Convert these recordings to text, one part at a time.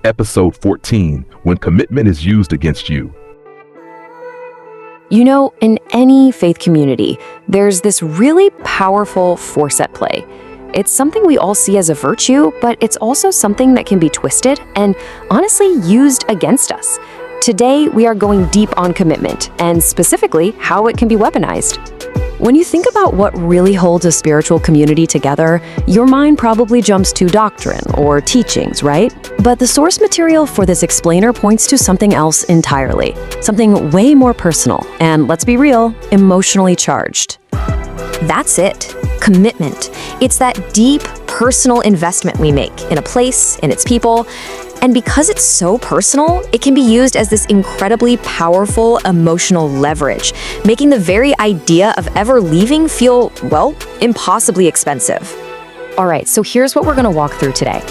Episode 14, When Commitment is Used Against You. You know, in any faith community, there's this really powerful force at play. It's something we all see as a virtue, but it's also something that can be twisted and honestly used against us. Today, we are going deep on commitment and specifically how it can be weaponized. When you think about what really holds a spiritual community together, your mind probably jumps to doctrine or teachings, right? But the source material for this explainer points to something else entirely, something way more personal and, let's be real, emotionally charged. That's it. Commitment. It's that deep, personal investment we make in a place, in its people. And because it's so personal, it can be used as this incredibly powerful emotional leverage, making the very idea of ever leaving feel, well, impossibly expensive. All right, so here's what we're going to walk through today.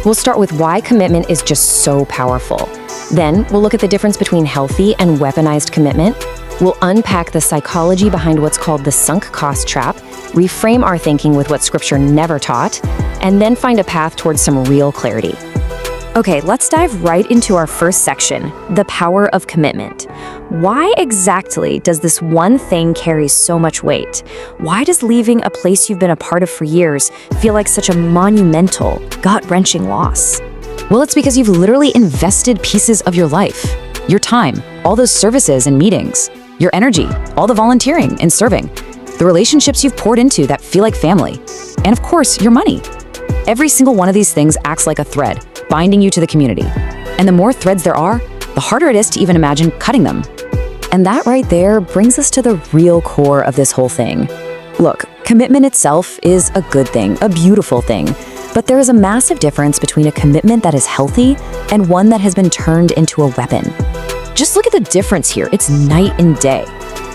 We'll start with why commitment is just so powerful. Then we'll look at the difference between healthy and weaponized commitment. We'll unpack the psychology behind what's called the sunk cost trap, reframe our thinking with what Scripture never taught, and then find a path towards some real clarity. Okay, let's dive right into our first section, the power of commitment. Why exactly does this one thing carry so much weight? Why does leaving a place you've been a part of for years feel like such a monumental, gut-wrenching loss? Well, it's because you've literally invested pieces of your life, your time, all those services and meetings, your energy, all the volunteering and serving, the relationships you've poured into that feel like family, and of course, your money. Every single one of these things acts like a thread, binding you to the community. And the more threads there are, the harder it is to even imagine cutting them. And that right there brings us to the real core of this whole thing. Look, commitment itself is a good thing, a beautiful thing, but there is a massive difference between a commitment that is healthy and one that has been turned into a weapon. Just look at the difference here. It's night and day.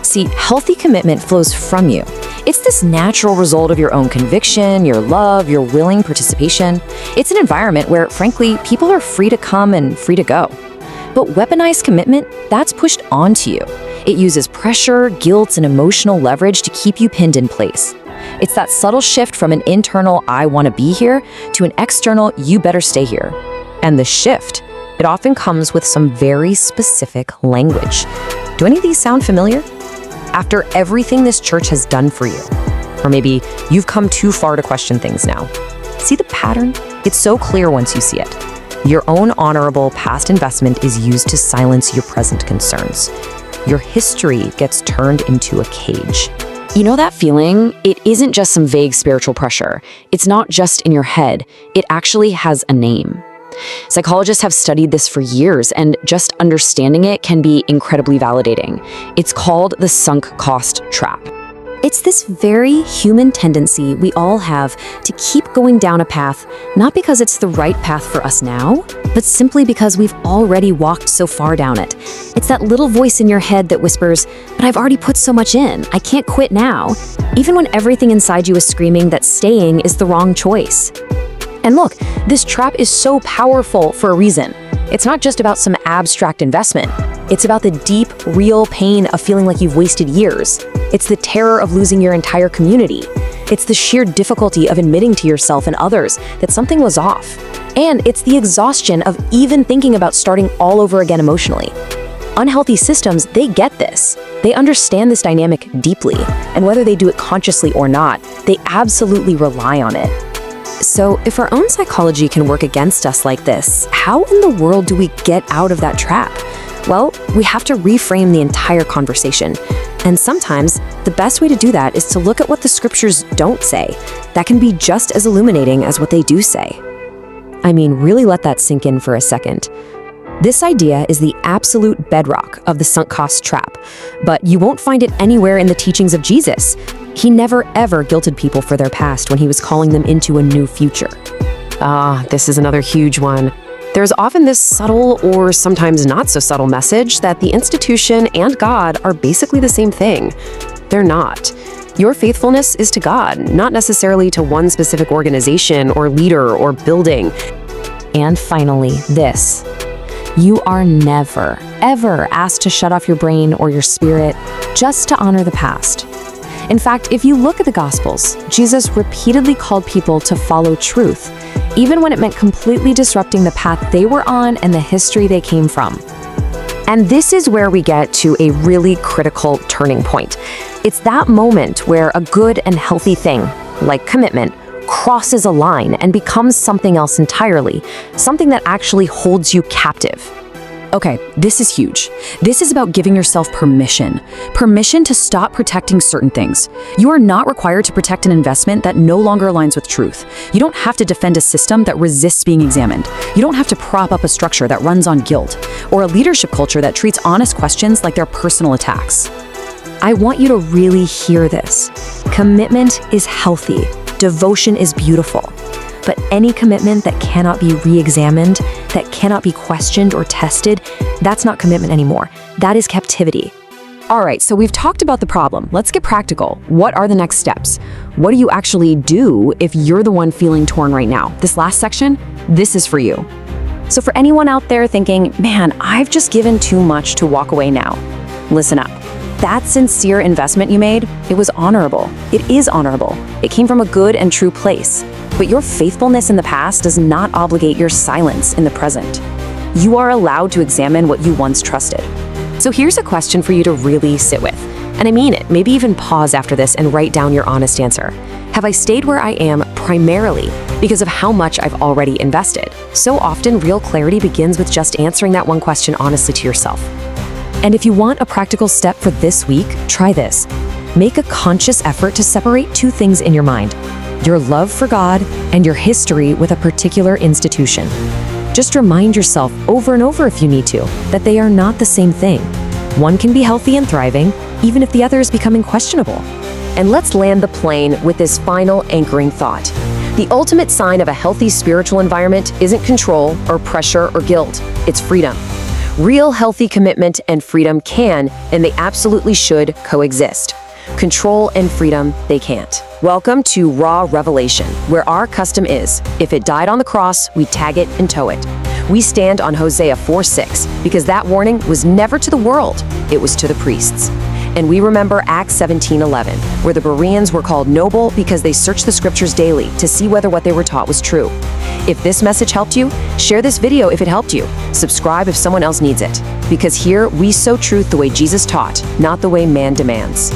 See, healthy commitment flows from you. It's this natural result of your own conviction, your love, your willing participation. It's an environment where, frankly, people are free to come and free to go. But weaponized commitment, that's pushed onto you. It uses pressure, guilt, and emotional leverage to keep you pinned in place. It's that subtle shift from an internal, I want to be here, to an external, you better stay here. And the shift, it often comes with some very specific language. Do any of these sound familiar? After everything this church has done for you. Or maybe you've come too far to question things now. See the pattern? It's so clear once you see it. Your own honorable past investment is used to silence your present concerns. Your history gets turned into a cage. You know that feeling? It isn't just some vague spiritual pressure. It's not just in your head. It actually has a name. Psychologists have studied this for years, and just understanding it can be incredibly validating. It's called the sunk cost trap. It's this very human tendency we all have to keep going down a path, not because it's the right path for us now, but simply because we've already walked so far down it. It's that little voice in your head that whispers, "But I've already put so much in, I can't quit now," even when everything inside you is screaming that staying is the wrong choice. And look, this trap is so powerful for a reason. It's not just about some abstract investment. It's about the deep, real pain of feeling like you've wasted years. It's the terror of losing your entire community. It's the sheer difficulty of admitting to yourself and others that something was off. And it's the exhaustion of even thinking about starting all over again emotionally. Unhealthy systems, they get this. They understand this dynamic deeply, and whether they do it consciously or not, they absolutely rely on it. So if our own psychology can work against us like this, how in the world do we get out of that trap? Well, we have to reframe the entire conversation. And sometimes the best way to do that is to look at what the scriptures don't say. That can be just as illuminating as what they do say. I mean, really let that sink in for a second. This idea is the absolute bedrock of the sunk cost trap, but you won't find it anywhere in the teachings of Jesus. He never ever guilted people for their past when he was calling them into a new future. This is another huge one. There's often this subtle or sometimes not so subtle message that the institution and God are basically the same thing. They're not. Your faithfulness is to God, not necessarily to one specific organization or leader or building. And finally, this. You are never, ever asked to shut off your brain or your spirit just to honor the past. In fact, if you look at the Gospels, Jesus repeatedly called people to follow truth. even when it meant completely disrupting the path they were on and the history they came from. And this is where we get to a really critical turning point. It's that moment where a good and healthy thing, like commitment, crosses a line and becomes something else entirely, something that actually holds you captive. Okay, this is huge. This is about giving yourself permission. Permission to stop protecting certain things. You are not required to protect an investment that no longer aligns with truth. You don't have to defend a system that resists being examined. You don't have to prop up a structure that runs on guilt, or a leadership culture that treats honest questions like they're personal attacks. I want you to really hear this. Commitment is healthy. Devotion is beautiful. But any commitment that cannot be re-examined, that cannot be questioned or tested, that's not commitment anymore. That is captivity. All right, so we've talked about the problem. Let's get practical. What are the next steps? What do you actually do if you're the one feeling torn right now? This last section, this is for you. So for anyone out there thinking, man, I've just given too much to walk away now, listen up. That sincere investment you made, it was honorable. It is honorable. It came from a good and true place. But your faithfulness in the past does not obligate your silence in the present. You are allowed to examine what you once trusted. So here's a question for you to really sit with. And I mean it, maybe even pause after this and write down your honest answer. Have I stayed where I am primarily because of how much I've already invested? So often, real clarity begins with just answering that one question honestly to yourself. And if you want a practical step for this week, try this. Make a conscious effort to separate two things in your mind: your love for God and your history with a particular institution. Just remind yourself over and over if you need to, that they are not the same thing. One can be healthy and thriving, even if the other is becoming questionable. And let's land the plane with this final anchoring thought. The ultimate sign of a healthy spiritual environment isn't control or pressure or guilt, it's freedom. Real healthy commitment and freedom can, and they absolutely should, coexist. Control and freedom, they can't. Welcome to Raw Revelation, where our custom is, if it died on the cross, we tag it and tow it. We stand on Hosea 4:6, because that warning was never to the world, it was to the priests. And we remember Acts 17:11, where the Bereans were called noble because they searched the scriptures daily to see whether what they were taught was true. If this message helped you, share this video if it helped you. Subscribe if someone else needs it. Because here, we sow truth the way Jesus taught, not the way man demands.